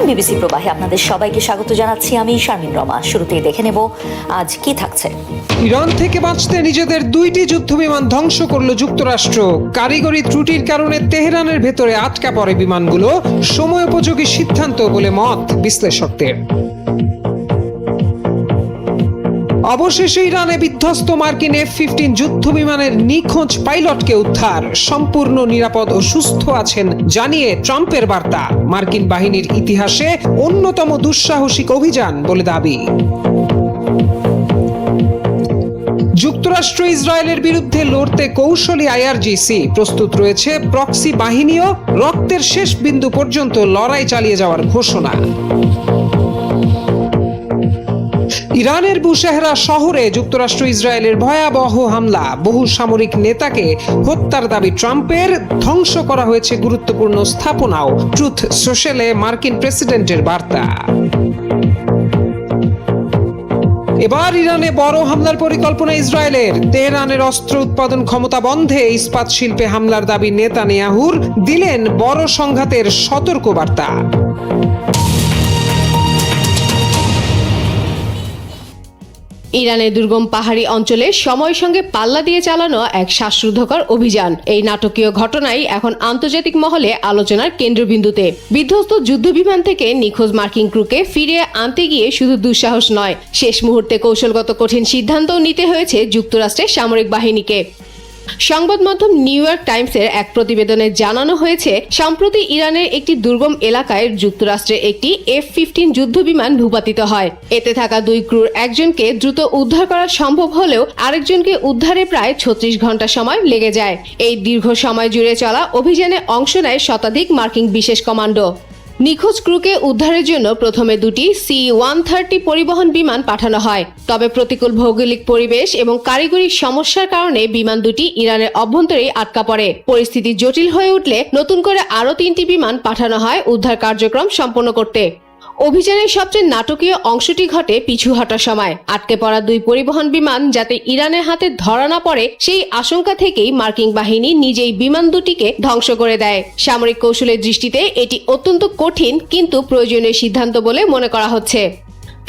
BBC প্রবাহে আপনাদের সবাইকে স্বাগত জানাচ্ছি। আমি শারমিন রমা। শুরুতেই দেখে নেব আজ কি থাকছে। ইরান থেকে বাঁচতে নিজেদের 2টি যুদ্ধবিমান ধ্বংস করল যুক্তরাষ্ট্র। কারিগরি ত্রুটির কারণে তেহরানের ভেতরে আটকা পড়ে বিমানগুলো। সময়োপযোগী সিদ্ধান্ত বলে মত বিশ্লেষকদের। অবশেষে ইরানে বিধ্বস্ত মার্কিন F-15 যুদ্ধবিমানের নিখোঁজ পাইলটকে উদ্ধার। সম্পূর্ণ নিরাপদ ও সুস্থ আছেন জানিয়ে ট্রাম্পের বার্তা মার্কিন বাহিনীর ইতিহাসে অন্যতম দুঃসাহসিক অভিযান বলে দাবি। যুক্তরাষ্ট্র ইসরায়েলের বিরুদ্ধে লড়তে কৌশলী IRGC প্রস্তুত রয়েছে। প্রক্সি বাহিনীও রক্তের শেষ বিন্দু পর্যন্ত লড়াই চালিয়ে যাওয়ার ঘোষণা। ইরানের বুশেহরা শহরে যুক্তরাষ্ট্র ইসরায়েলের ভয়াবহ হামলা, বহু সামরিক নেতাকে হত্যার দাবি ট্রাম্পের। ধ্বংস করা হয়েছে গুরুত্বপূর্ণ স্থাপনাও। ট্রুথ সোশ্যালে মার্কিন প্রেসিডেন্টের বার্তা। এবার ইরানে বড় হামলার পরিকল্পনা ইসরায়েলের। তেহরানের অস্ত্র উৎপাদন ক্ষমতা বন্ধে ইস্পাত শিল্পে হামলার দাবি নেতানিয়াহুর। দিলেন বড় সংঘাতের সতর্ক বার্তা। ইরানের দুর্গম পাহাড়ি অঞ্চলে সময়ের সঙ্গে পাল্লা দিয়ে চালানো এক শ্বাসরুদ্ধকর অভিযান। এই নাটকীয় ঘটনাই এখন আন্তর্জাতিক মহলে আলোচনার কেন্দ্রবিন্দুতে। বিধ্বস্ত যুদ্ধবিমান থেকে নিখোঁজ মার্কিন ক্রুকে ফিরিয়ে আনতে গিয়ে শুধু দুঃসাহস নয়, শেষ মুহূর্তে কৌশলগত কঠিন সিদ্ধান্তও নিতে হয়েছে যুক্তরাষ্ট্রের সামরিক বাহিনীকে। সংবাদ মাধ্যম নিউ ইয়র্ক টাইমসের এক প্রতিবেদনে জানানো হয়েছে, সম্প্রতি ইরানের একটি দুর্গম এলাকায় যুক্তরাষ্ট্রের একটি F-15 যুদ্ধবিমান ভূপাতিত হয়। এতে থাকা 2 ক্রুর একজনকে দ্রুত উদ্ধার করা সম্ভব হলেও আরেকজনকে উদ্ধারে প্রায় 36 ঘন্টা সময় লেগে যায়। এই দীর্ঘ সময় জুড়ে চলা অভিযানে অংশ নেয় শতাধিক মার্কিন বিশেষ কমান্ডো। নিখোঁজ ক্রুকে উদ্ধারের জন্য প্রথমে 2টি C-130 পরিবহন বিমান পাঠানো হয়। তবে প্রতিকূল ভৌগোলিক পরিবেশ এবং কারিগরি সমস্যার কারণে বিমান দুটি ইরানের অভ্যন্তরেই আটকা পড়ে। পরিস্থিতি জটিল হয়ে উঠলে নতুন করে আরও 3টি বিমান পাঠানো হয় উদ্ধার কার্যক্রম সম্পন্ন করতে। অভিযানের সবচেয়ে নাটকীয় অংশটি ঘটে পিছু হটার সময়। আটকে পড়া 2 পরিবহন বিমান যাতে ইরানের হাতে ধরা না পড়ে সেই আশঙ্কা থেকেই মার্কিন বাহিনী নিজেই বিমান দুটিকে ধ্বংস করে দেয়। সামরিক কৌশলের দৃষ্টিতে এটি অত্যন্ত কঠিন কিন্তু প্রয়োজনীয় সিদ্ধান্ত বলে মনে করা হচ্ছে।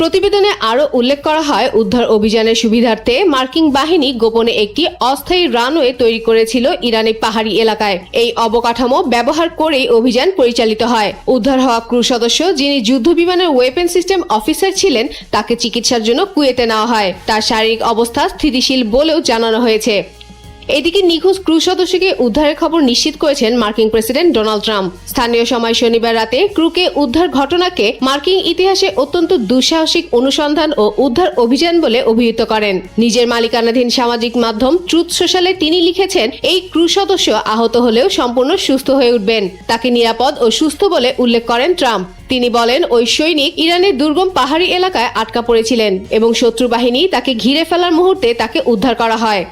প্রতিবেদনে আরও উল্লেখ করা হয়, উদ্ধার অভিযানের সুবিধার্থে মার্কিন বাহিনী গোপনে একটি অস্থায়ী রানওয়ে তৈরি করেছিল ইরানি পাহাড়ি এলাকায়। এই অবকাঠামো ব্যবহার করেই অভিযান পরিচালিত হয়। উদ্ধার হওয়া ক্রু সদস্য, যিনি যুদ্ধবিমানের ওয়েপন সিস্টেম অফিসার ছিলেন, তাকে চিকিৎসার জন্য কুয়েতে নেওয়া হয়। তার শারীরিক অবস্থা স্থিতিশীল বলেও জানানো হয়েছে। এদিকে নিখোঁজ ক্রু সদস্যকে উদ্ধারের খবর নিশ্চিত করেছেন মার্কিন প্রেসিডেন্ট ডোনাল্ড ট্রাম্প। স্থানীয় সময় শনিবার রাতে ক্রুকে উদ্ধার ঘটনাকে মার্কিন ইতিহাসে অত্যন্ত দুঃসাহসিক অনুসন্ধান ও উদ্ধার অভিযান বলে অভিহিত করেন। নিজের মালিকানাধীন সামাজিক মাধ্যম ট্রুথ সোশ্যালে তিনি লিখেছেন, এই ক্রু সদস্য আহত হলেও সম্পূর্ণ সুস্থ হয়ে উঠবেন। তাকে নিরাপদ ও সুস্থ বলে উল্লেখ করেন ট্রাম্প। তিনি বলেন, ওই সৈনিক ইরানের দুর্গম পাহাড়ি এলাকায় আটকা পড়েছিলেন এবং শত্রু বাহিনী তাকে ঘিরে ফেলার মুহূর্তে তাকে উদ্ধার করা হয়।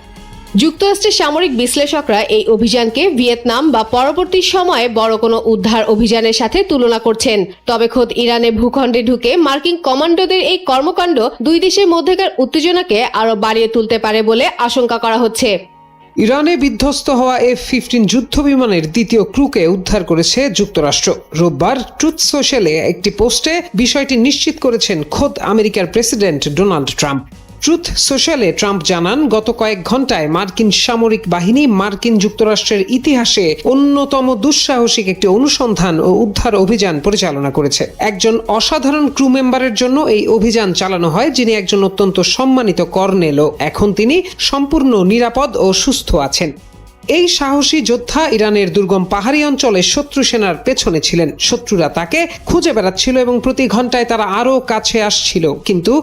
যুক্তরাষ্ট্রের সামরিক বিশ্লেষকরা এই অভিযানকে ভিয়েতনাম বা পরবর্তী সময়ে বড় কোনো উদ্ধার অভিযানের সাথে তুলনা করছেন। তবে খোদ ইরানের ভূখণ্ডে ঢুকে মার্কিন কমান্ডোদের এই কর্মকাণ্ড 2 দেশের মধ্যেকার উত্তেজনাকে আরও বাড়িয়ে তুলতে পারে বলে আশঙ্কা করা হচ্ছে। ইরানে বিধ্বস্ত হওয়া F-15 যুদ্ধবিমানের 2য় ক্রুকে উদ্ধার করেছে যুক্তরাষ্ট্র। রোববার ট্রুথ সোশ্যালে একটি পোস্টে বিষয়টি নিশ্চিত করেছেন খোদ আমেরিকার প্রেসিডেন্ট ডোনাল্ড ট্রাম্প। ট্রুথ সোশ্যালে ট্রাম্প জানান, গত কয়েক ঘন্টায় মার্কিন সামরিক বাহিনী মার্কিন যুক্তরাষ্ট্রের ইতিহাসে অন্যতম দুঃসাহসিক একটি অনুসন্ধান ও উদ্ধার অভিযান পরিচালনা করেছে। একজন অসাধারণ ক্রু মেম্বারের জন্য এই অভিযান চালানো হয়, যিনি একজন অত্যন্ত সম্মানিত কর্নেলও। এখন তিনি সম্পূর্ণ নিরাপদ ও সুস্থ আছেন। এই সাহসী যোদ্ধা ইরানের দুর্গম পাহাড়ি অঞ্চলে শত্রু সেনার পেছনে ছিলেন। শত্রুরা তাকে খুঁজে বেড়াচ্ছিল এবং প্রতি ঘন্টায় তারা আরও কাছে আসছিল। কিন্তু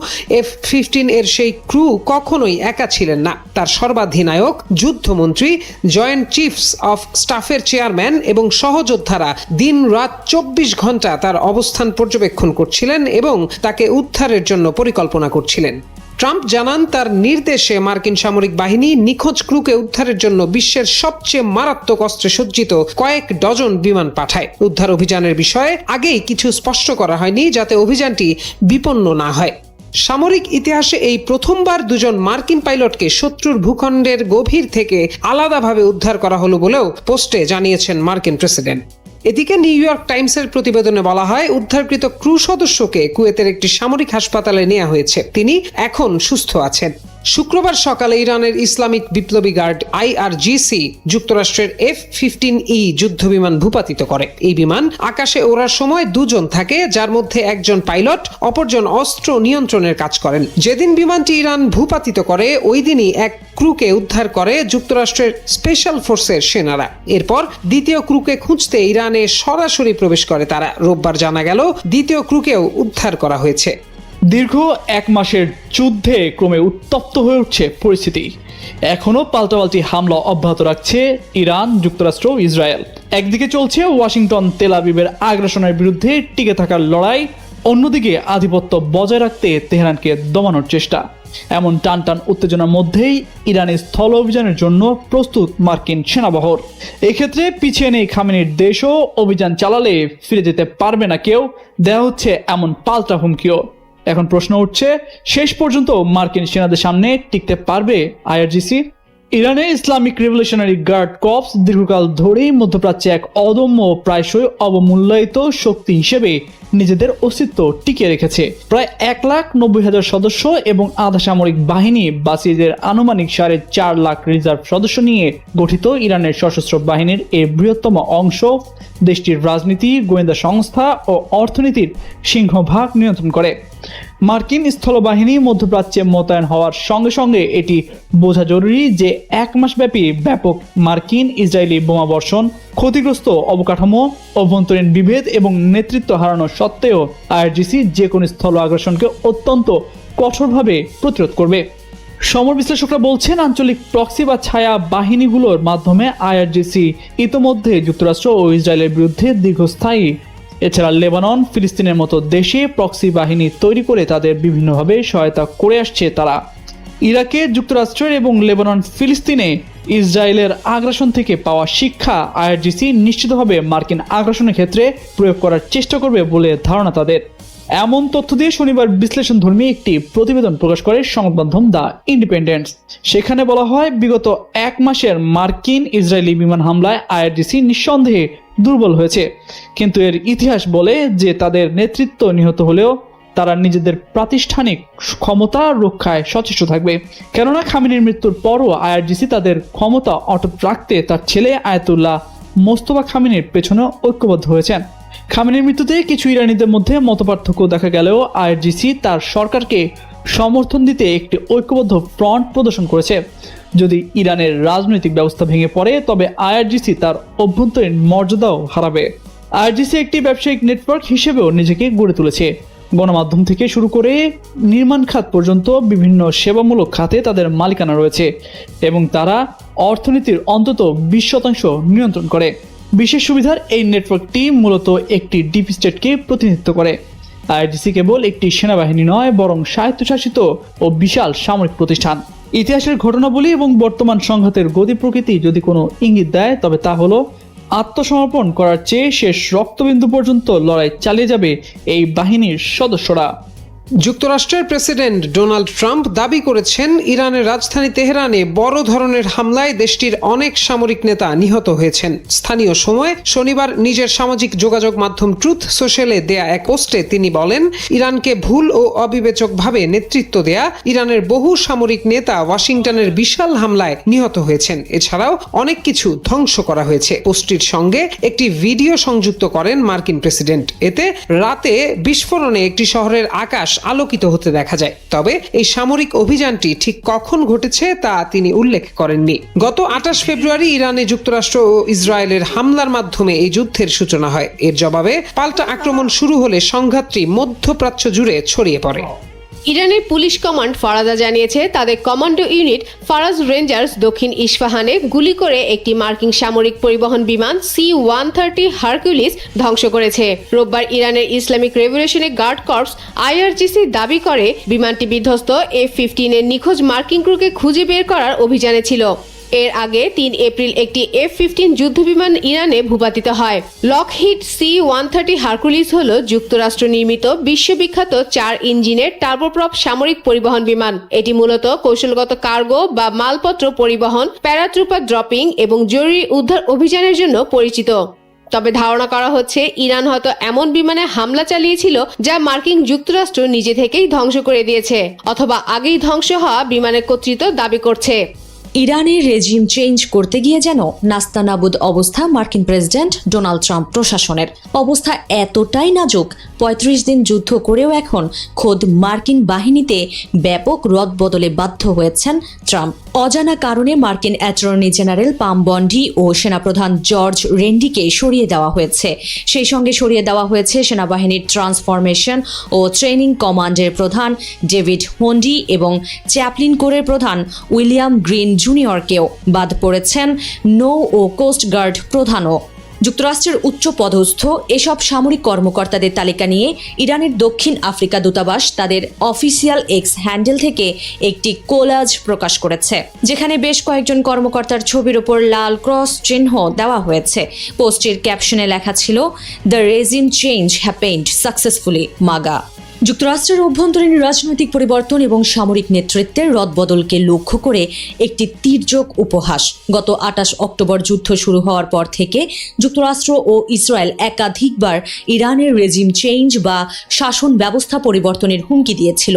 F-15 এর সেই ক্রু কখনোই একা ছিলেন না। তার সর্বাধিনায়ক, যুদ্ধমন্ত্রী, জয়েন্ট চিফস অফ স্টাফের চেয়ারম্যান এবং সহযোদ্ধারা দিন রাত 24 ঘন্টা তার অবস্থান পর্যবেক্ষণ করছিলেন এবং তাকে উদ্ধারের জন্য পরিকল্পনা করছিলেন। ট্রাম্প জানান, তার নির্দেশে মার্কিন সামরিক বাহিনী নিখোঁজ ক্রুকে উদ্ধারের জন্য বিশ্বের সবচেয়ে মারাত্মক অস্ত্রে সজ্জিত কয়েক ডজন বিমান পাঠায়। উদ্ধার অভিযানের বিষয়ে আগেই কিছু স্পষ্ট করা হয়নি, যাতে অভিযানটি বিপন্ন না হয়। সামরিক ইতিহাসে এই প্রথমবার 2জন মার্কিন পাইলটকে শত্রুর ভূখণ্ডের গভীর থেকে আলাদাভাবে উদ্ধার করা হলো বলেও পোস্টে জানিয়েছেন মার্কিন প্রেসিডেন্ট। এদিকে নিউ ইয়র্ক টাইমসের প্রতিবেদনে বলা হয় উদ্ধারকৃত ক্রু সদস্যকে কুয়েতের একটি সামরিক হাসপাতালে নেওয়া হয়েছে, তিনি এখন সুস্থ আছেন। শুক্রবার সকালে ইরানের ইসলামিক বিপ্লবী গার্ড IRGC যুক্তরাষ্ট্রের F-15E যুদ্ধবিমান ভূপাতিত করে। এই বিমান আকাশে ওড়ার সময় দুজন থাকে, যার মধ্যে একজন পাইলট, অপরজন অস্ত্র নিয়ন্ত্রণের কাজ করেন। যেদিন বিমানটি ইরান ভূপাতিত করে ওই দিনই এক ক্রুকে উদ্ধার করে যুক্তরাষ্ট্রের স্পেশাল ফোর্সের সেনারা। এরপর দ্বিতীয় ক্রুকে খুঁজতে ইরানে সরাসরি প্রবেশ করে তারা। রোববার জানা গেল দ্বিতীয় ক্রুকেও উদ্ধার করা হয়েছে। দীর্ঘ 1 মাসের যুদ্ধে ক্রমে উত্তপ্ত হয়ে উঠছে পরিস্থিতি। এখনও পাল্টাপাল্টি হামলা অব্যাহত রাখছে ইরান, যুক্তরাষ্ট্র ও ইসরায়েল। একদিকে চলছে ওয়াশিংটন তেল আবিবের আগ্রাসনের বিরুদ্ধে টিকে থাকার লড়াই, অন্যদিকে আধিপত্য বজায় রাখতে তেহরানকে দমানোর চেষ্টা। এমন টানটান উত্তেজনার মধ্যেই ইরানের স্থল অভিযানের জন্য প্রস্তুত মার্কিন সেনাবহর। এক্ষেত্রে পিছিয়ে নেই খামেনির দেশও, অভিযান চালালে ফিরে যেতে পারবে না কেউ, দেওয়া হচ্ছে এমন পাল্টা হুমকিও। এখন প্রশ্ন উঠছে, শেষ পর্যন্ত মার্কিন সেনাদের সামনে টিকতে পারবে IRGC? ইরানের ইসলামিক রেভলিউশনারি গার্ড কর্পস দীর্ঘকাল ধরেই মধ্যপ্রাচ্যে এক অদম্য, প্রায়শই অবমূল্যায়িত শক্তি হিসেবে নিজেদের অস্তিত্ব টিকিয়ে রেখেছে। প্রায় 1,90,000 সদস্য এবং আধা সামরিক বাহিনী, বাসিদের আনুমানিক 4.5 লাখ রিজার্ভ সদস্য নিয়ে গঠিত ইরানের সশস্ত্র বাহিনীর এই বৃহত্তম অংশ দেশটির রাজনীতি, গোয়েন্দা সংস্থা ও অর্থনীতির সিংহভাগ নিয়ন্ত্রণ করে। মার্কিন স্থলবাহিনী মধ্যপ্রাচ্যে মোতায়েন হওয়ার সঙ্গে সঙ্গে এটি বোঝা জরুরি যে 1 মাসব্যাপী ব্যাপক মার্কিন ইসরায়েলি বোমাবর্ষণ, ক্ষতিগ্রস্ত অবকাঠামো, অভ্যন্তরীণ বিভেদ এবং নেতৃত্ব হারানো সত্ত্বেও IRGC যে কোনো স্থল আগ্রাসনকে অত্যন্ত কঠোরভাবে প্রতিরোধ করবে। সমর বিশ্লেষকরা বলছেন, আঞ্চলিক প্রক্সি বা ছায়া বাহিনীগুলোর মাধ্যমে IRGC ইতোমধ্যে যুক্তরাষ্ট্র ও ইসরায়েলের বিরুদ্ধে দীর্ঘস্থায়ী, এছাড়া লেবানন, ফিলিস্তিনের মতো দেশে প্রক্সি বাহিনী তৈরি করে তাদের বিভিন্নভাবে সহায়তা করে আসছে তারা। ইরাকে যুক্তরাষ্ট্রের এবং লেবানন, ফিলিস্তিনে ইসরায়েলের আগ্রাসন থেকে পাওয়া শিক্ষা IRGC নিশ্চিতভাবে মার্কিন আগ্রাসনের ক্ষেত্রে প্রয়োগ করার চেষ্টা করবে বলে ধারণা তাদের। এমন তথ্য দিয়ে শনিবার বিশ্লেষণধর্মী একটি প্রতিবেদন প্রকাশ করে সংবাদ মাধ্যম দ্য ইন্ডিপেন্ডেন্ট। সেখানে বলা হয়, বিগত 1 মাসের মার্কিন ইসরায়েলি বিমান হামলায় IRGC নিঃসন্দেহে দুর্বল হয়েছে, কিন্তু এর ইতিহাস বলে যে তাদের নেতৃত্ব নিহত হলেও তারা নিজেদের প্রাতিষ্ঠানিক ক্ষমতা রক্ষায় সচেষ্ট থাকবে। কেননা খামেনির মৃত্যুর পরও IRGC তাদের ক্ষমতা অটুট রাখতে তার ছেলে আয়াতুল্লাহ মোস্তফা খামেনির পেছনে ঐক্যবদ্ধ হয়েছেন। খামেনির মৃত্যুতে কিছু ইরানিদের মধ্যে মতপার্থক্য দেখা গেলেও IRGC তার সরকারকে সমর্থন দিতে একটি ঐক্যবদ্ধ ফ্রন্ট প্রদর্শন করেছে। যদি ইরানের রাজনৈতিক ব্যবস্থা ভেঙে পড়ে তবে IRGC তার অভ্যন্তরীণ মর্যাদাও হারাবে। IRGC একটি ব্যবসায়িক নেটওয়ার্ক হিসেবেও নিজেকে গড়ে তুলেছে। গণমাধ্যম থেকে শুরু করে নির্মাণ খাত পর্যন্ত বিভিন্ন সেবামূলক খাতে তাদের মালিকানা রয়েছে এবং তারা অর্থনীতির অন্তত 20% নিয়ন্ত্রণ করে। বিশেষ সুবিধার এই নেটওয়ার্কটি মূলত একটি ডিপ স্টেটকে প্রতিনিধিত্ব করে। IRGC কেবল একটি সেনাবাহিনী নয়, বরং স্বায়ত্তশাসিত ও বিশাল সামরিক প্রতিষ্ঠান। ইতিহাসের ঘটনাবলী এবং বর্তমান সংঘাতের গতি প্রকৃতি যদি কোনো ইঙ্গিত দেয় তবে তা হলো আত্মসমর্পণ করার চেয়ে শেষ রক্তবিন্দু পর্যন্ত লড়াই চালিয়ে যাবে এই বাহিনীর সদস্যরা। যুক্তরাষ্ট্রের প্রেসিডেন্ট ডোনাল্ড ট্রাম্প দাবি করেছেন ইরানের রাজধানী তেহরানে বড় ধরনের হামলায় দেশটির অনেক সামরিক নেতা নিহত হয়েছেন। স্থানীয় সময় শনিবার নিজের সামাজিক যোগাযোগ মাধ্যম ট্রুথ সোশ্যালে দেয়া এক পোস্টে তিনি বলেন, ইরানকে ভুল ও অবিবেচকভাবে নেতৃত্ব দেয়া ইরানের বহু সামরিক নেতা ওয়াশিংটনের বিশাল হামলায় নিহত হয়েছেন। এছাড়াও অনেক কিছু ধ্বংস করা হয়েছে। পোস্টটির সঙ্গে একটি ভিডিও সংযুক্ত করেন মার্কিন প্রেসিডেন্ট। এতে রাতে বিস্ফোরণে একটি শহরের আকাশ আলোকিত হতে দেখা যায়। তবে এই সামরিক অভিযানটি ঠিক কখন ঘটেছে তা তিনি উল্লেখ করেননি। গত 28 ফেব্রুয়ারি ইরানে যুক্তরাষ্ট্র ও ইসরায়েলের হামলার মাধ্যমে এই যুদ্ধের সূচনা হয়। এর জবাবে পাল্টা আক্রমণ শুরু হলে সংঘাতটি মধ্যপ্রাচ্য জুড়ে ছড়িয়ে পড়ে। ইরানের পুলিশ কমান্ড ফারাদা জানিয়েছে তাদের কমান্ডো ইউনিট ফারাজ রেঞ্জার্স দক্ষিণ ইস্পাহানে গুলি করে একটি মার্কিন সামরিক পরিবহন বিমান C-130 হারকিউলিস ধ্বংস করেছে। রোববার ইরানের Islamic revolutionary guard corps IRGC দাবি করে বিমানটি বিধ্বস্ত F-15 এর নিখোঁজ মার্কিন ক্রুকে খুঁজে বের করার অভিযানে ছিল। এর আগে 3 এপ্রিল একটি F-15 যুদ্ধবিমান ইরানে ভূপাতিত হয়। লকহিড C-130 হারকুলিস হল যুক্তরাষ্ট্র নির্মিত বিশ্ববিখ্যাত 4 ইঞ্জিনের টার্বোপ্রপ সামরিক পরিবহন বিমান। এটি মূলত কৌশলগত কার্গো বা মালপত্র পরিবহন, প্যারাট্রুপার ড্রপিং এবং জরুরি উদ্ধার অভিযানের জন্য পরিচিত। তবে ধারণা করা হচ্ছে ইরান হয়তো এমন বিমানে হামলা চালিয়েছিল যা মার্কিন যুক্তরাষ্ট্র নিজে থেকেই ধ্বংস করে দিয়েছে, অথবা আগেই ধ্বংস হওয়া বিমানের কর্তৃত্ব দাবি করছে। ইরানের রেজিম চেঞ্জ করতে গিয়ে যেন নাস্তানাবুদ অবস্থা মার্কিন প্রেসিডেন্ট ডোনাল্ড ট্রাম্প প্রশাসনের। অবস্থা এতটাই নাজুক, ৩৫ দিন যুদ্ধ করেও এখন খোদ মার্কিন বাহিনীতে ব্যাপক রদবদলে বাধ্য হয়েছেন ট্রাম্প। অজানা কারণে মার্কিন অ্যাটর্নি জেনারেল পাম বন্ডি ও সেনাপ্রধান জর্জ রেন্ডিকে সরিয়ে দেওয়া হয়েছে। সেই সঙ্গে সরিয়ে দেওয়া হয়েছে সেনাবাহিনীর ট্রান্সফরমেশন ও ট্রেনিং কমান্ডের প্রধান ডেভিড হন্ডি এবং চ্যাপলিন কোরের প্রধান উইলিয়াম গ্রিন জুনিয়রকেও। বাদ পড়েছেন নৌ ও কোস্ট গার্ড প্রধানও। যুক্তরাষ্ট্রের উচ্চ পদস্থ এসব সামরিক কর্মকর্তাদের তালিকা নিয়ে ইরানের দক্ষিণ আফ্রিকা দূতাবাস তাদের অফিসিয়াল এক্স হ্যান্ডেল থেকে একটি কোলাজ প্রকাশ করেছে, যেখানে বেশ কয়েকজন কর্মকর্তার ছবির ওপর লাল ক্রস চিহ্ন দেওয়া হয়েছে। পোস্টের ক্যাপশনে লেখা ছিল, the regime change happened successfully MAGA. যুক্তরাষ্ট্রের অভ্যন্তরীণ রাজনৈতিক পরিবর্তন এবং সামরিক নেতৃত্বের রদবদলকে লক্ষ্য করে একটি তীর্যক উপহাস। গত ২৮ অক্টোবর যুদ্ধ শুরু হওয়ার পর থেকে যুক্তরাষ্ট্র ও ইসরায়েল একাধিকবার ইরানের রেজিম চেঞ্জ বা শাসন ব্যবস্থা পরিবর্তনের হুমকি দিয়েছিল।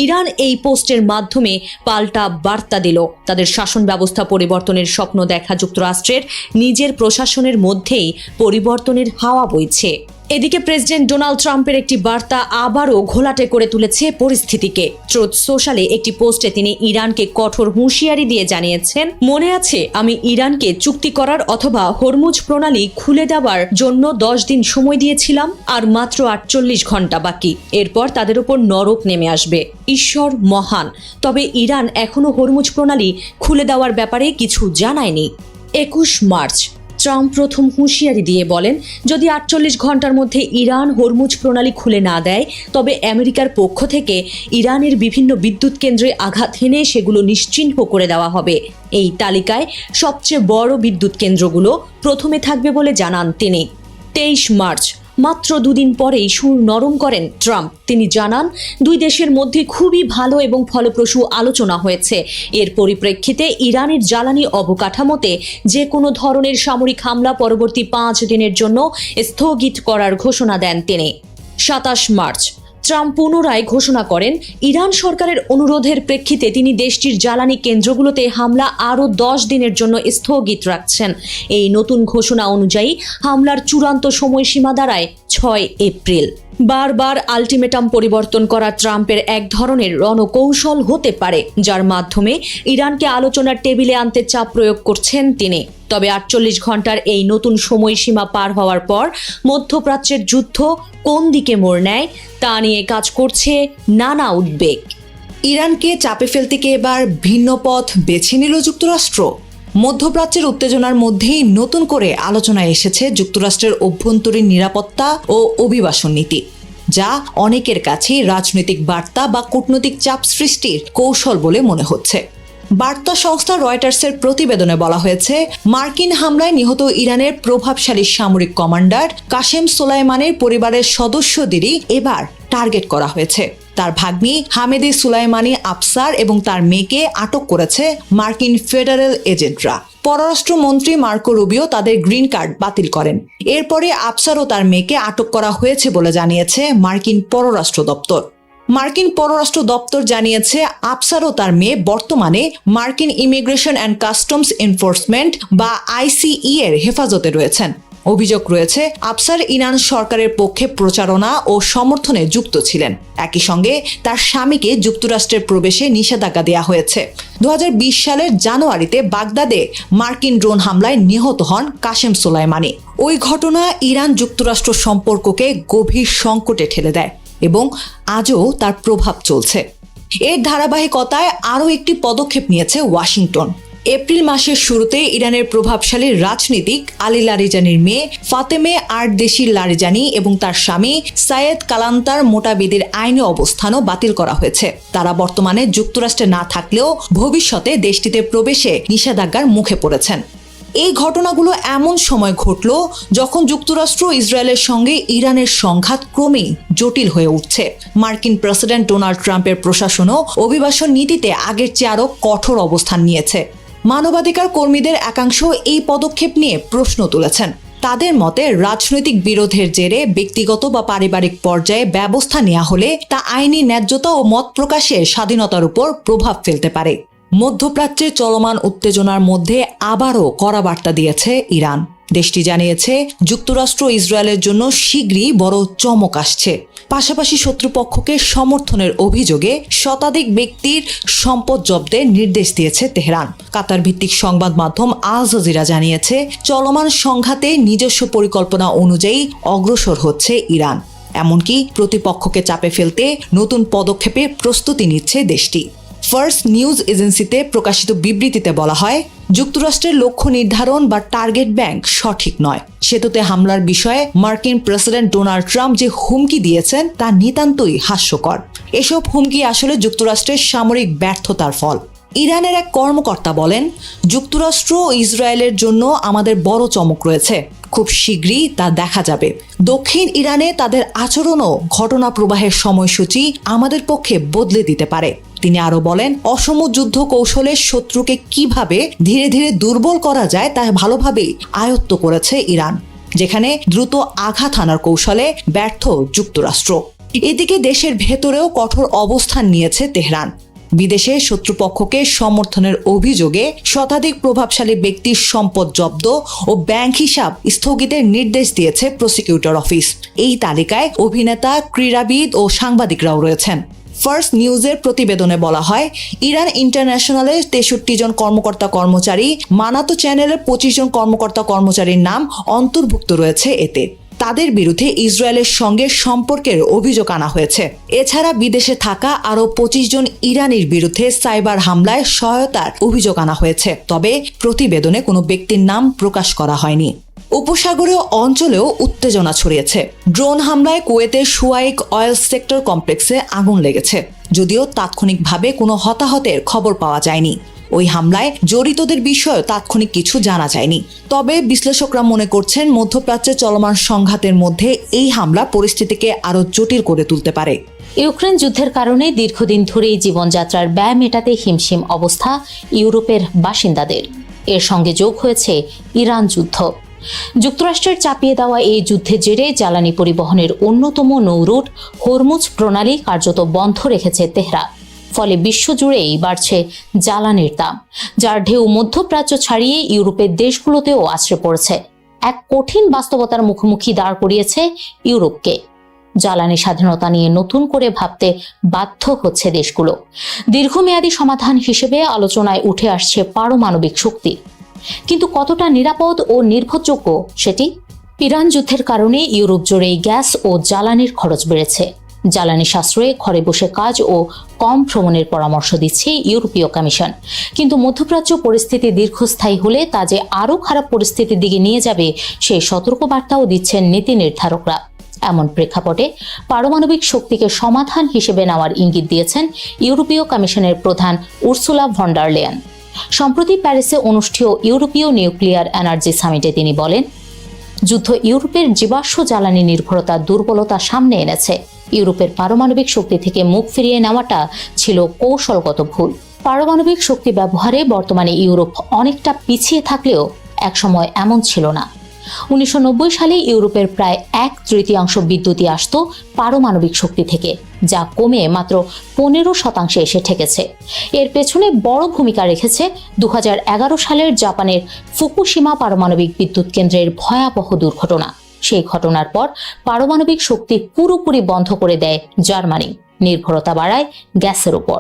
ইরান এই পোস্টের মাধ্যমে পাল্টা বার্তা দিল, তাদের শাসন ব্যবস্থা পরিবর্তনের স্বপ্ন দেখা যুক্তরাষ্ট্রের নিজের প্রশাসনের মধ্যেই পরিবর্তনের হাওয়া বইছে। এদিকে প্রেসিডেন্ট ডোনাল্ড ট্রাম্পের একটি বার্তা আবারও ঘোলাটে করে তুলেছে পরিস্থিতিকে। ট্রুথ সোশ্যালে একটি পোস্টে তিনি ইরানকে কঠোর হুঁশিয়ারি দিয়ে জানিয়েছেন, মনে আছে আমি ইরানকে চুক্তি করার অথবা হরমুজ প্রণালী খুলে দেওয়ার জন্য 10 দিন সময় দিয়েছিলাম, আর মাত্র 48 ঘন্টা বাকি, এরপর তাদের উপর নরক নেমে আসবে। ঈশ্বর মহান, তবে ইরান এখনো হরমুজ প্রণালী খুলে দেওয়ার ব্যাপারে কিছু জানায়নি। 21 মার্চ ট্রাম্প প্রথম হুঁশিয়ারি দিয়ে বলেন, যদি 48 ঘন্টার মধ্যে ইরান হরমুজ প্রণালী খুলে না দেয়, তবে আমেরিকার পক্ষ থেকে ইরানের বিভিন্ন বিদ্যুৎ কেন্দ্রে আঘাত হেনে সেগুলো নিশ্চিহ্ন করে দেওয়া হবে। এই তালিকায় সবচেয়ে বড় বিদ্যুৎ কেন্দ্রগুলো প্রথমে থাকবে বলে জানান তিনি। 23 মার্চ মাত্র 2 দিন পরেই সুর নরম করেন ট্রাম্প। তিনি জানান, দুই দেশের মধ্যে খুবই ভালো এবং ফলপ্রসূ আলোচনা হয়েছে। এর পরিপ্রেক্ষিতে ইরানের জ্বালানি অবকাঠামোতে যে কোনো ধরনের সামরিক হামলা পরবর্তী 5 দিনের জন্য স্থগিত করার ঘোষণা দেন তিনি। 27 মার্চ ট্রাম্প পুনরায় ঘোষণা করেন, ইরান সরকারের অনুরোধের প্রেক্ষিতে তিনি দেশটির জ্বালানি কেন্দ্রগুলোতে হামলা আরও 10 দিনের জন্য স্থগিত রাখছেন। এই নতুন ঘোষণা অনুযায়ী হামলার চূড়ান্ত সময়সীমা দাঁড়ায় 6 এপ্রিল। বারবার আলটিমেটাম পরিবর্তন করা ট্রাম্পের এক ধরনের রণকৌশল হতে পারে, যার মাধ্যমে ইরানকে আলোচনার টেবিলে আনতে চাপ প্রয়োগ করছেন তিনি। তবে 48 ঘন্টার এই নতুন সময়সীমা পার হওয়ার পর মধ্যপ্রাচ্যের যুদ্ধ কোন দিকে মোড় নেয় তা নিয়ে কাজ করছে নানা উদ্বেগ। ইরানকে চাপে ফেলতে কি এবার ভিন্ন পথ বেছে নিল যুক্তরাষ্ট্র? মধ্যপ্রাচ্যের উত্তেজনার মধ্যেই নতুন করে আলোচনায় এসেছে যুক্তরাষ্ট্রের অভ্যন্তরীণ নিরাপত্তা ও অভিবাসন নীতি, যা অনেকের কাছেই রাজনৈতিক বার্তা বা কূটনৈতিক চাপ সৃষ্টির কৌশল বলে মনে হচ্ছে। বার্তা সংস্থা রয়টার্সের প্রতিবেদনে বলা হয়েছে, মার্কিন হামলায় নিহত ইরানের প্রভাবশালী সামরিক কমান্ডার কাশেম সোলাইমানের পরিবারের সদস্যদেরই এবার টার্গেট করা হয়েছে। তার ভাগ্নি হামেদি সুলাইমানি আফসার এবং তার মেয়েকে আটক করেছে মার্কিন ফেডারেল এজেন্টরা। পররাষ্ট্রমন্ত্রী মার্কো রুবিও তাদের গ্রিন কার্ড বাতিল করেন। এরপরে আফসার ও তার মেয়েকে আটক করা হয়েছে বলে জানিয়েছে মার্কিন পররাষ্ট্র দপ্তর। মার্কিন পররাষ্ট্র দপ্তর জানিয়েছে, আফসার ও তার মেয়ে বর্তমানে মার্কিন ইমিগ্রেশন অ্যান্ড কাস্টমস এনফোর্সমেন্ট বা আইসিই এর হেফাজতে রয়েছেন। অভিযোগ রয়েছে, আফসার ইরান সরকারের পক্ষে প্রচারণা ও সমর্থনে যুক্ত ছিলেন। একই সঙ্গে তার স্বামীকে যুক্তরাষ্ট্রের প্রবেশে নিষেধাজ্ঞা দেওয়া হয়েছে। 2020 সালের জানুয়ারিতে বাগদাদে মার্কিন ড্রোন হামলায় নিহত হন কাশেম সোলাইমানি। ওই ঘটনা ইরান যুক্তরাষ্ট্র সম্পর্ককে গভীর সংকটে ঠেলে দেয় এবং আজও তার প্রভাব চলছে। এর ধারাবাহিকতায় আরও একটি পদক্ষেপ নিয়েছে ওয়াশিংটন। এপ্রিল মাসের শুরুতে ইরানের প্রভাবশালী রাজনীতিক আলী লারিজানির মেয়ে ফাতেমে আরদেশি লারিজানি এবং তার স্বামী সায়েদ কালান্তার মোটাবিদের আইনি অবস্থানও বাতিল করা হয়েছে। তারা বর্তমানে যুক্তরাষ্ট্রে না থাকলেও ভবিষ্যতে দেশটিতে প্রবেশে নিষেধাজ্ঞার মুখে পড়েছেন। এই ঘটনাগুলো এমন সময় ঘটল যখন যুক্তরাষ্ট্র ইসরায়েলের সঙ্গে ইরানের সংঘাত ক্রমেই জটিল হয়ে উঠছে। মার্কিন প্রেসিডেন্ট ডোনাল্ড ট্রাম্পের প্রশাসনও অভিবাসন নীতিতে আগের চেয়ে আরও কঠোর অবস্থান নিয়েছে। মানবাধিকার কর্মীদের একাংশ এই পদক্ষেপ নিয়ে প্রশ্ন তুলেছেন। তাদের মতে রাজনৈতিক বিরোধের জেরে ব্যক্তিগত বা পারিবারিক পর্যায়ে ব্যবস্থা নেওয়া হলে তা আইনি ন্যায্যতা ও মত প্রকাশের স্বাধীনতার উপর প্রভাব ফেলতে পারে। মধ্যপ্রাচ্যের চলমান উত্তেজনার মধ্যে আবারও কড়া বার্তা দিয়েছে ইরান। দেশটি জানিয়েছে যুক্তরাষ্ট্র ইসরায়েলের জন্য শীঘ্রই বড় চমক আসছে। পাশাপাশি শত্রুপক্ষকে সমর্থনের অভিযোগে শতাধিক ব্যক্তির সম্পদ জব্দের নির্দেশ দিয়েছে তেহরান। কাতার ভিত্তিক সংবাদ মাধ্যম আল জাজিরা জানিয়েছে চলমান সংঘাতে নিজস্ব পরিকল্পনা অনুযায়ী অগ্রসর হচ্ছে ইরান। এমনকি প্রতিপক্ষকে চাপে ফেলতে নতুন পদক্ষেপে প্রস্তুতি নিচ্ছে দেশটি। ফার্স্ট নিউজ এজেন্সিতে প্রকাশিত বিবৃতিতে বলা হয়, যুক্তরাষ্ট্রের লক্ষ্য নির্ধারণ বা টার্গেট ব্যাংক সঠিক নয়। সেতুতে হামলার বিষয়ে মার্কিন প্রেসিডেন্ট ডোনাল্ড ট্রাম্প যে হুমকি দিয়েছেন তা নিতান্তই হাস্যকর। এসব হুমকি আসলে যুক্তরাষ্ট্রের সামরিক ব্যর্থতার ফল। ইরানের এক কর্মকর্তা বলেন, যুক্তরাষ্ট্র ও ইসরায়েলের জন্য আমাদের বড় চমক রয়েছে। খুব শীঘ্রই তা দেখা যাবে। দক্ষিণ ইরানে তাদের আচরণও ঘটনা প্রবাহের সময়সূচি আমাদের পক্ষে বদলে দিতে পারে। তিনি আরো বলেন, অসম যুদ্ধ কৌশলে শত্রুকে কিভাবে ধীরে ধীরে দুর্বল করা যায় তা ভালোভাবেই আয়ত্ত করেছে ইরান, যেখানে দ্রুত আঘাত হানার কৌশলে ব্যর্থ যুক্তরাষ্ট্র। এদিকে দেশের ভেতরেও কঠোর অবস্থান নিয়েছে তেহরান। বিদেশে শত্রুপক্ষকে সমর্থনের অভিযোগে শতাধিক প্রভাবশালী ব্যক্তির সম্পদ জব্দ ও ব্যাংক হিসাব স্থগিতের নির্দেশ দিয়েছে প্রসিকিউটর অফিস। এই তালিকায় অভিনেতা, ক্রীড়াবিদ ও সাংবাদিকরাও রয়েছেন। ফার্স্ট নিউজের প্রতিবেদনে বলা হয়, ইরান ইন্টারন্যাশনালের 63 জন কর্মকর্তা কর্মচারী, মানাতো চ্যানেলের 25 জন কর্মকর্তা কর্মচারীর নাম অন্তর্ভুক্ত রয়েছে এতে। তাদের বিরুদ্ধে ইসরায়েলের সঙ্গে সম্পর্কের অভিযোগ আনা হয়েছে। এছাড়া বিদেশে থাকা আরও 25 জন ইরানির বিরুদ্ধে সাইবার হামলায় সহায়তার অভিযোগ আনা হয়েছে। তবে প্রতিবেদনে কোনো ব্যক্তির নাম প্রকাশ করা হয়নি। উপসাগরীয় অঞ্চলেও উত্তেজনা ছড়িয়েছে। ড্রোন হামলায় কুয়েতের সুয়াইক অয়েল সেক্টর কমপ্লেক্সে আগুন লেগেছে, যদিও তাৎক্ষণিকভাবে কোনো হতাহতের খবর পাওয়া যায়নি। ওই হামলায় জড়িতদের বিষয়ে তাৎক্ষণিক কিছু জানা যায়নি। তবে বিশ্লেষকরা মনে করছেন, মধ্যপ্রাচ্যে চলমান সংঘাতের মধ্যে এই হামলা পরিস্থিতিকে আরও জটিল করে তুলতে পারে। ইউক্রেন যুদ্ধের কারণে দীর্ঘদিন ধরেই জীবনযাত্রার ব্যয় মেটাতে হিমশিম অবস্থা ইউরোপের বাসিন্দাদের। এর সঙ্গে যোগ হয়েছে ইরান যুদ্ধ। যুক্তরাষ্ট্রের চাপিয়ে দেওয়া এই যুদ্ধের জেরে জ্বালানি পরিবহনের অন্যতম নৌরুট হরমুজ প্রণালী কার্যত বন্ধ রেখেছে তেহরান। ফলে বিশ্বজুড়েই বাড়ছে জ্বালানির দাম, যার ঢেউ মধ্যপ্রাচ্য ছাড়িয়ে ইউরোপের দেশগুলোতেও আছড়ে পড়েছে। এক কঠিন বাস্তবতার মুখোমুখি দাঁড় করিয়েছে ইউরোপকে। জ্বালানি স্বাধীনতা নিয়ে নতুন করে ভাবতে বাধ্য হচ্ছে দেশগুলো। দীর্ঘমেয়াদী সমাধান হিসেবে আলোচনায় উঠে আসছে পারমাণবিক শক্তি, কিন্তু কতটা নিরাপদ ও নির্ভরযোগ্য সেটি? ইরান যুদ্ধের কারণে ইউরোপ জুড়েই গ্যাস ও জ্বালানির খরচ বেড়েছে। জ্বালানি সাশ্রয়ে ঘরে বসে কাজ ও কম ভ্রমণের পরামর্শ দিচ্ছে ইউরোপীয় কমিশন। কিন্তু মধ্যপ্রাচ্য পরিস্থিতি দীর্ঘস্থায়ী হলে তা যে আরও খারাপ পরিস্থিতির দিকে নিয়ে যাবে সেই সতর্কবার্তাও দিচ্ছেন নীতি নির্ধারকরা। এমন প্রেক্ষাপটে পারমাণবিক শক্তিকে সমাধান হিসেবে নেওয়ার ইঙ্গিত দিয়েছেন ইউরোপীয় কমিশনের প্রধান উর্সুলা ভন ডার লেয়েন। সম্প্রতি প্যারিসে অনুষ্ঠেয় ইউরোপীয় নিউক্লিয়ার এনার্জি সামিটে তিনি বলেন, যুদ্ধ ইউরোপের জীবাশ্ম জ্বালানি নির্ভরতার দুর্বলতা সামনে এনেছে। ইউরোপের পারমাণবিক শক্তি থেকে মুখ ফিরিয়ে নেওয়াটা ছিল কৌশলগত ভুল। পারমাণবিক শক্তি ব্যবহারে বর্তমানে ইউরোপ অনেকটা পিছিয়ে থাকলেও একসময় এমন ছিল না। 1990 সালে ইউরোপের প্রায় 1/3 বিদ্যুৎই আসত পারমাণবিক শক্তি থেকে, যা কমে মাত্র 15% এসে ঠেকেছে। এর পেছনে বড় ভূমিকা রেখেছে 2011 সালের জাপানের ফুকুশিমা পারমাণবিক বিদ্যুৎ কেন্দ্রের ভয়াবহ দুর্ঘটনা। সেই ঘটনার পর পারমাণবিক শক্তি পুরোপুরি বন্ধ করে দেয় জার্মানি, নির্ভরতা বাড়ায় গ্যাসের উপর।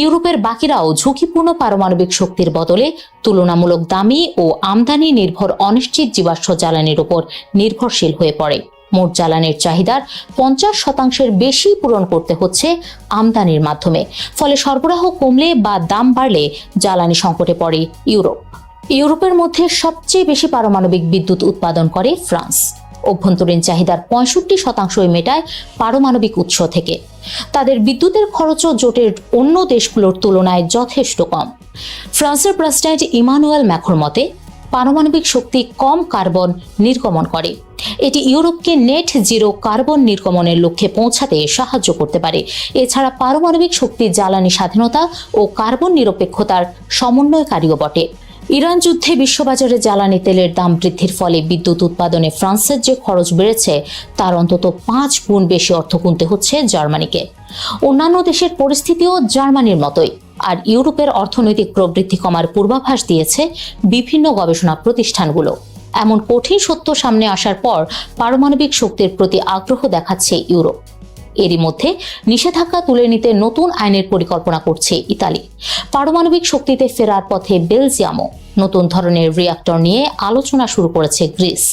ইউরোপের বাকিরাও ঝুঁকিপূর্ণ পারমাণবিক শক্তির বদলে তুলনামূলক দামি ও আমদানি নির্ভর অনিশ্চিত জীবাশ্ম জ্বালানির উপর নির্ভরশীল হয়ে পড়ে। মোট জ্বালানির চাহিদার 50% বেশি পূরণ করতে হচ্ছে আমদানির মাধ্যমে। ফলে সরবরাহ কমলে বা দাম বাড়লে জ্বালানি সংকটে পড়ে ইউরোপ। ইউরোপের মধ্যে সবচেয়ে বেশি পারমাণবিক বিদ্যুৎ উৎপাদন করে ফ্রান্স। অভ্যন্তরীণ চাহিদার 65% মেটায় পারমাণবিক উৎস থেকে। তাদের বিদ্যুতের খরচও জোটের অন্য দেশগুলোর তুলনায় যথেষ্ট কম। ফ্রান্সের প্রেসিডেন্ট ইমানুয়েল ম্যাক্রোর মতে, পারমাণবিক শক্তি কম কার্বন নির্গমন করে। এটি ইউরোপকে নেট জিরো কার্বন নির্গমনের লক্ষ্যে পৌঁছাতে সাহায্য করতে পারে। এছাড়া পারমাণবিক শক্তি জ্বালানি স্বাধীনতা ও কার্বন নিরপেক্ষতার সমন্বয়কারীও বটে। ইরান যুদ্ধে বিশ্ববাজারে জ্বালানি তেলের দাম বৃদ্ধির ফলে বিদ্যুৎ উৎপাদনে ফ্রান্সের যে খরচ বেড়েছে তার অন্তত 5 গুণ বেশি অর্থ গুনতে হচ্ছে জার্মানিকে। অন্যান্য দেশের পরিস্থিতিও জার্মানির মতোই। আর ইউরোপের অর্থনৈতিক প্রবৃদ্ধি কমার পূর্বাভাস দিয়েছে বিভিন্ন গবেষণা প্রতিষ্ঠানগুলো। এমন কঠিন সত্য সামনে আসার পর পারমাণবিক শক্তির প্রতি আগ্রহ দেখাচ্ছে ইউরোপ। এরই মধ্যে নিষেধাজ্ঞা তুলে নিতে নতুন আইনের পরিকল্পনা করছে ইতালি। পারমাণবিক শক্তিতে ফেরার পথে বেলজিয়ামও নতুন ধরনের রিঅ্যাক্টর নিয়ে আলোচনা শুরু করেছে গ্রিস।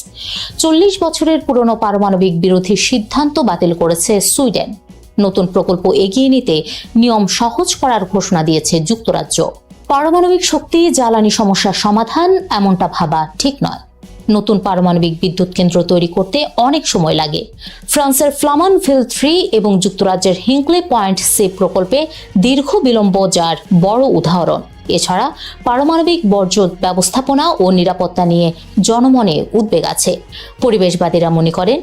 40 বছরের পুরনো পারমাণবিক বিরোধী সিদ্ধান্ত বাতিল করেছে সুইডেন। নতুন প্রকল্প এগিয়ে নিতে নিয়ম সহজ করার ঘোষণা দিয়েছে যুক্তরাজ্য। পারমাণবিক শক্তি জ্বালানি সমস্যার সমাধান এমনটা ভাবা ঠিক নয়। নতুন পারমাণবিক বিদ্যুৎ কেন্দ্র তৈরি করতে অনেক সময় লাগে। ফ্রান্সের ফ্লামানভিল 3 এবং যুক্তরাজ্যের হিঙ্কলে পয়েন্ট সি প্রকল্পে দীর্ঘ বিলম্ব যার বড় উদাহরণ। এছাড়া পারমাণবিক বর্জ্য ব্যবস্থাপনা ও নিরাপত্তা নিয়ে জনমনে উদ্বেগ আছে। পরিবেশবাদীরা মনে করেন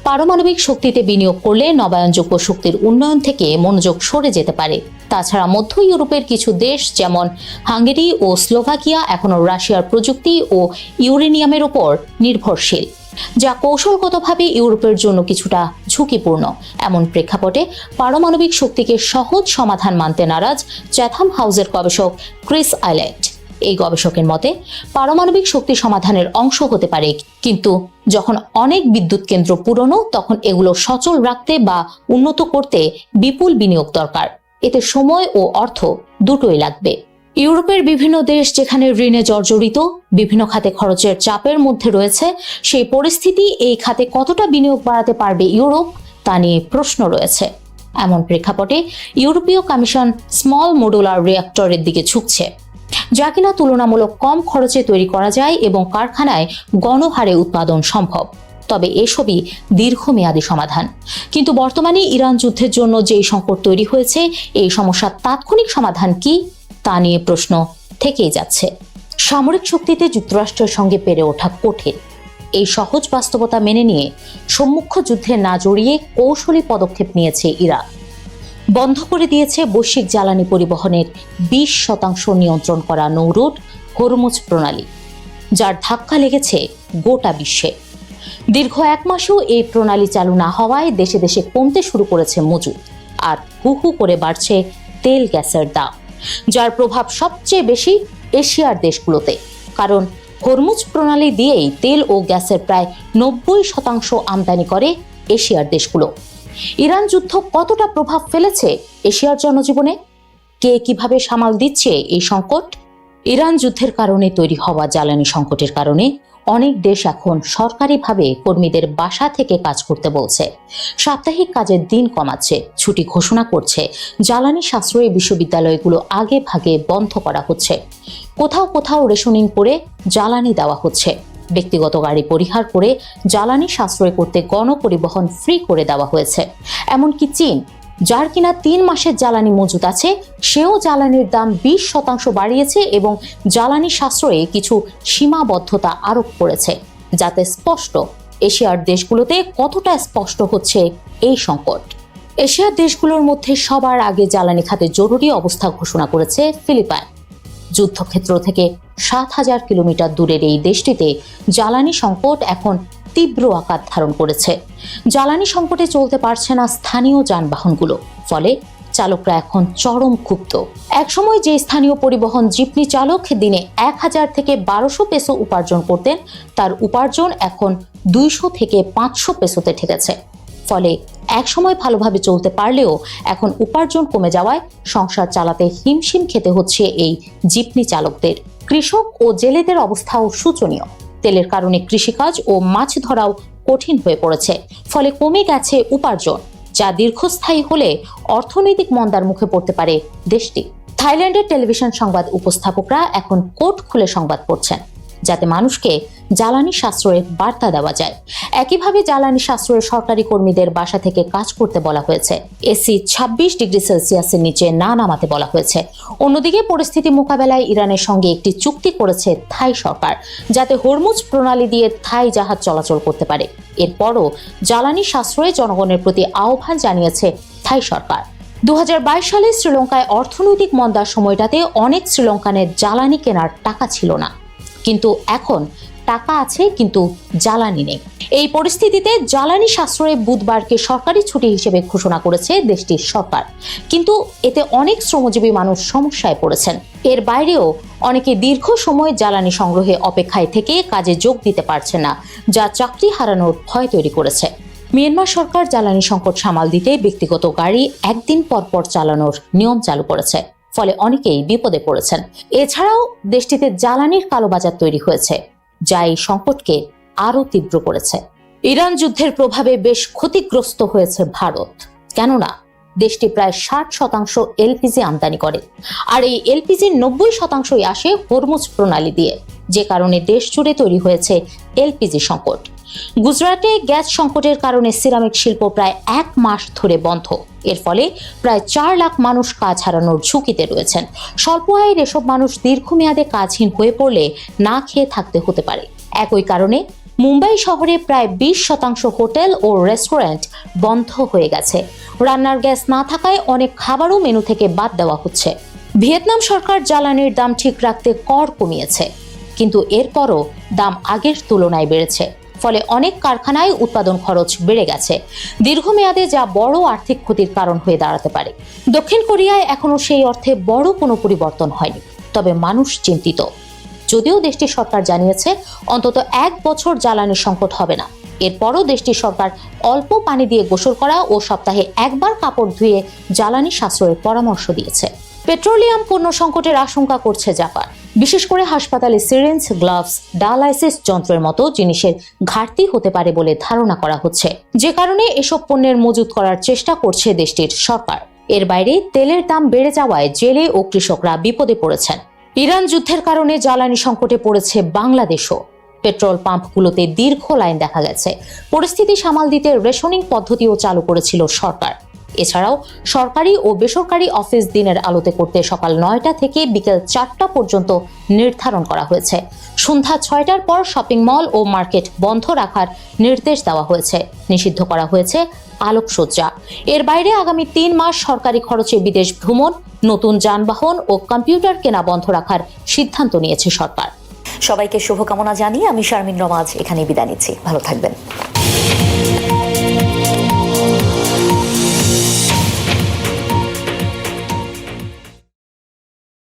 পারমাণবিক শক্তিতে বিনিয়োগ করলে নবায়নযোগ্য শক্তির উন্নয়ন থেকে মনোযোগ সরে যেতে পারে। তাছাড়া মধ্য ইউরোপের কিছু দেশ যেমন হাঙ্গেরি ও স্লোভাকিয়া এখনও রাশিয়ার প্রযুক্তি ও ইউরেনিয়ামের ওপর নির্ভরশীল, যা কৌশলগতভাবে ইউরোপের জন্য কিছুটা ঝুঁকিপূর্ণ। এমন প্রেক্ষাপটে পারমাণবিক শক্তিকে সহজ সমাধান মানতে নারাজ চ্যাথাম হাউসের গবেষক ক্রিস আইল্যান্ড। এই গবেষকের মতে পারমাণবিক শক্তি সমাধানের অংশ হতে পারে, কিন্তু যখন অনেক বিদ্যুৎ কেন্দ্র পুরনো তখন এগুলো সচল রাখতে বা উন্নত করতে বিপুল বিনিয়োগ দরকার। এতে সময় ও অর্থ দুটোই লাগবে। ইউরোপের বিভিন্ন দেশ যেখানে ঋণে জর্জরিত, বিভিন্ন খাতে খরচের চাপের মধ্যে রয়েছে, সেই পরিস্থিতি এই খাতে কতটা বিনিয়োগ বাড়াতে পারবে ইউরোপ তা নিয়ে প্রশ্ন রয়েছে। এমন প্রেক্ষাপটে ইউরোপীয় কমিশন স্মল মডুলার রিঅ্যাক্টরের দিকে ঝুঁকছে, যা কিনা তুলনামূলক কম খরচে তৈরি করা যায় এবং কারখানায় গণহারে উৎপাদন সম্ভব। তবে এসবই দীর্ঘমেয়াদী সমাধান। কিন্তু বর্তমানে ইরান যুদ্ধের জন্য যেই সংকট তৈরি হয়েছে, এই সমস্যার তাৎক্ষণিক সমাধান কি তা নিয়ে প্রশ্ন থেকেই যাচ্ছে। সামরিক শক্তিতে যুক্তরাষ্ট্রের সঙ্গে পেরে ওঠা কঠিন। এই সহজ বাস্তবতা মেনে নিয়ে সম্মুখ যুদ্ধে না জড়িয়ে কৌশলী পদক্ষেপ নিয়েছে ইরান। বন্ধ করে দিয়েছে বৈশ্বিক জ্বালানি পরিবহনের 20% নিয়ন্ত্রণ করা নৌরুট হরমুজ প্রণালী, যার ধাক্কা লেগেছে গোটা বিশ্বে। দীর্ঘ 1 মাসেও এই প্রণালী চালু না হওয়ায় দেশে দেশে কমতে শুরু করেছে মজুদ, আর হু হু করে বাড়ছে তেল গ্যাসের দাম, যার প্রভাব সবচেয়ে বেশি এশিয়ার দেশগুলোতে। কারণ হরমুজ প্রণালী দিয়েই তেল ও গ্যাসের প্রায় 90% আমদানি করে এশিয়ার দেশগুলো। ইরান যুদ্ধ কতটা প্রভাব ফেলেছে এশিয়ার জনজীবনে? কে কিভাবে সামাল দিচ্ছে এই সংকট? ইরান যুদ্ধের কারণে তৈরি হওয়া জ্বালানি সংকটের কারণে অনেক দেশ এখন সরকারিভাবে কর্মীদের বাসা থেকে কাজ করতে বলছে, সাপ্তাহিক কাজের দিন কমাচ্ছে, ছুটি ঘোষণা করছে। জ্বালানি সাশ্রয়ী বিশ্ববিদ্যালয়গুলো আগে ভাগে বন্ধ করা হচ্ছে। কোথাও কোথাও রেশনিং করে জ্বালানি দেওয়া হচ্ছে। ব্যক্তিগত গাড়ি পরিহার করে জ্বালানি সাশ্রয় করতে গণপরিবহন ফ্রি করে দেওয়া হয়েছে। এমনকি চীন, যার কিনা 3 মাসের জ্বালানি মজুত আছে, সেও জ্বালানির দাম 20% বাড়িয়েছে এবং জ্বালানি সাশ্রয়ে কিছু সীমাবদ্ধতা আরোপ করেছে, যাতে স্পষ্ট এশিয়ার দেশগুলোতে কতটা স্পষ্ট হচ্ছে এই সংকট। এশিয়ার দেশগুলোর মধ্যে সবার আগে জ্বালানি খাতে জরুরি অবস্থা ঘোষণা করেছে ফিলিপাইন। যুদ্ধক্ষেত্র থেকে 7000 কিলোমিটার দূরের এই দেশটিতে জ্বালানি সংকট এখন তীব্র আকার ধারণ করেছে। জ্বালানি সংকটে চলতে পারছে না স্থানীয় যানবাহনগুলো, ফলে চালকরা এখন চরম ক্ষুব্ধ। একসময় যে স্থানীয় পরিবহন জিপনি চালক দিনে 1000 থেকে 1200 পেসো উপার্জন করতেন, তার উপার্জন এখন 200 থেকে 500 পেসোতে ঠেকেছে। ফলে একসময় ভালোভাবে চলতে পারলেও এখন উপার্জন কমে যাওয়ায় সংসার চালাতে হিমশিম খেতে হচ্ছে এই জিপনি চালকদের। কৃষক ও জেলেদের অবস্থাও শোচনীয়। তেলের কারণে কৃষিকাজ ও মাছ ধরাও কঠিন হয়ে পড়েছে। ফলে কমে গেছে উপার্জন, যা দীর্ঘস্থায়ী হলে অর্থনৈতিক মন্দার মুখে পড়তে পারে দেশটি। থাইল্যান্ডের টেলিভিশন সংবাদ উপস্থাপকরা এখন কোর্ট খুলে সংবাদ পড়ছেন, যাতে মানুষকে জ্বালানি সাশ্রয়ের বার্তা দেওয়া যায়। একইভাবে জ্বালানি সাশ্রয়ে সরকারি কর্মীদের বাসা থেকে কাজ করতে বলা হয়েছে। এসি 26 ডিগ্রি সেলসিয়াসের নিচে না নামাতে বলা হয়েছে। অন্যদিকে পরিস্থিতি মোকাবেলায় ইরানের সঙ্গে একটি চুক্তি করেছে থাই সরকার, যাতে হরমুজ প্রণালী দিয়ে থাই জাহাজ চলাচল করতে পারে। এরপরও জ্বালানি সাশ্রয়ে জনগণের প্রতি আহ্বান জানিয়েছে থাই সরকার। 2022 সালে শ্রীলঙ্কায় অর্থনৈতিক মন্দার সময়টাতে অনেক শ্রীলঙ্কানের জ্বালানি কেনার টাকা ছিল না। কিন্তু এখন টাকা আছে কিন্তু জ্বালানি নেই। এই পরিস্থিতিতে জ্বালানি সাশ্রয়ে বুধবারকে সরকারি ছুটি হিসেবে ঘোষণা করেছে দেশটির সরকার, কিন্তু এতে অনেক শ্রমজীবী মানুষ সমস্যায় পড়েছেন। এর বাইরেও অনেকে দীর্ঘ সময় জ্বালানি সংগ্রহে অপেক্ষায় থেকে কাজে যোগ দিতে পারছে না, যা চাকরি হারানোর ভয় তৈরি করেছে। মিয়ানমার সরকার জ্বালানি সংকট সামাল দিতে ব্যক্তিগত গাড়ি একদিন পর চালানোর নিয়ম চালু করেছে, ফলে অনেকেই বিপদে পড়েছেন। এছাড়াও দেশটিতে জ্বালানির কালোবাজার তৈরি হয়েছে, যা এই সংকটকে আরও তীব্র করেছে। ইরান যুদ্ধের প্রভাবে বেশ ক্ষতিগ্রস্ত হয়েছে ভারত, কেননা দেশটি প্রায় 60% এলপিজি আমদানি করে, আর এই এলপিজির 90%ই আসে হরমুজ প্রণালী দিয়ে, যে কারণে দেশ জুড়ে তৈরি হয়েছে এলপিজি সংকট। গুজরাটে গ্যাস সংকটের কারণে সিরামিক শিল্প প্রায় 1 মাস ধরে বন্ধ। এর ফলে প্রায় 4 লাখ মানুষ কাজ হারানোর ঝুঁকিতে রয়েছেন। স্বল্প আয়ের এসব মানুষ দীর্ঘমেয়াদে কাজহীন হয়ে পড়লে না খেয়ে থাকতে হতে পারে। একই কারণে মুম্বাই শহরে প্রায় 20% হোটেল ও রেস্টুরেন্ট বন্ধ হয়ে গেছে। রান্নার গ্যাস না থাকায় অনেক খাবারও মেনু থেকে বাদ দেওয়া হচ্ছে। ভিয়েতনাম সরকার জ্বালানির দাম ঠিক রাখতে কর কমিয়েছে, কিন্তু এরপরও দাম আগের তুলনায় বেড়েছে, ফলে অনেক কারখানায় উৎপাদন খরচ বেড়ে গেছে। দীর্ঘমেয়াদে যা বড় আর্থিক ক্ষতির কারণ হয়ে দাঁড়াতে পারে। দক্ষিণ কোরিয়ায় এখনো সেই অর্থে বড় কোনো পরিবর্তন হয়নি, তবে মানুষ চিন্তিত। যদিও দেশটির সরকার জানিয়েছে অন্তত 1 বছর জ্বালানি সংকট হবে না। এরপরও দেশটির সরকার অল্প পানি দিয়ে গোসল করা ও সপ্তাহে একবার কাপড় ধুয়ে জ্বালানি সাশ্রয়ের পরামর্শ দিয়েছে। পেট্রোলিয়াম পণ্য সংকটের আশঙ্কা করছে জাপান। বিশেষ করে হাসপাতালে সিরিঞ্জ, গ্লাভস, ডায়ালাইসিস যন্ত্রের মতো জিনিসের ঘাটতি হতে পারে বলে ধারণা করা হচ্ছে, যে কারণে এসব পণ্যের মজুত করার চেষ্টা করছে দেশটির সরকার। এর বাইরে তেলের দাম বেড়ে যাওয়ায় জেলে ও কৃষকরা বিপদে পড়েছেন। ইরান যুদ্ধের কারণে জ্বালানি সংকটে পড়েছে বাংলাদেশও। পেট্রোল পাম্পগুলোতে দীর্ঘ লাইন দেখা গেছে। পরিস্থিতি সামাল দিতে রেশনিং পদ্ধতিও চালু করেছিল সরকার। এছাড়াও সরকারি ও বেসরকারি অফিস দিনের আলোতে করতে সকাল 9টা থেকে বিকেল 4টা পর্যন্ত নির্ধারণ করা হয়েছে। সন্ধ্যা 6টার পর শপিং মল ও মার্কেট বন্ধ রাখার নির্দেশ দেওয়া হয়েছে। নিষিদ্ধ করা হয়েছে আলোকসজ্জা। এর বাইরে আগামী 3 মাস সরকারি খরচে বিদেশ ভ্রমণ, নতুন যানবাহন ও কম্পিউটার কেনা বন্ধ রাখার সিদ্ধান্ত নিয়েছে সরকার। সবাইকে শুভকামনা জানিয়ে আমি শারমিন রমাজ এখানে বিদায় নিচ্ছি। ভালো থাকবেন।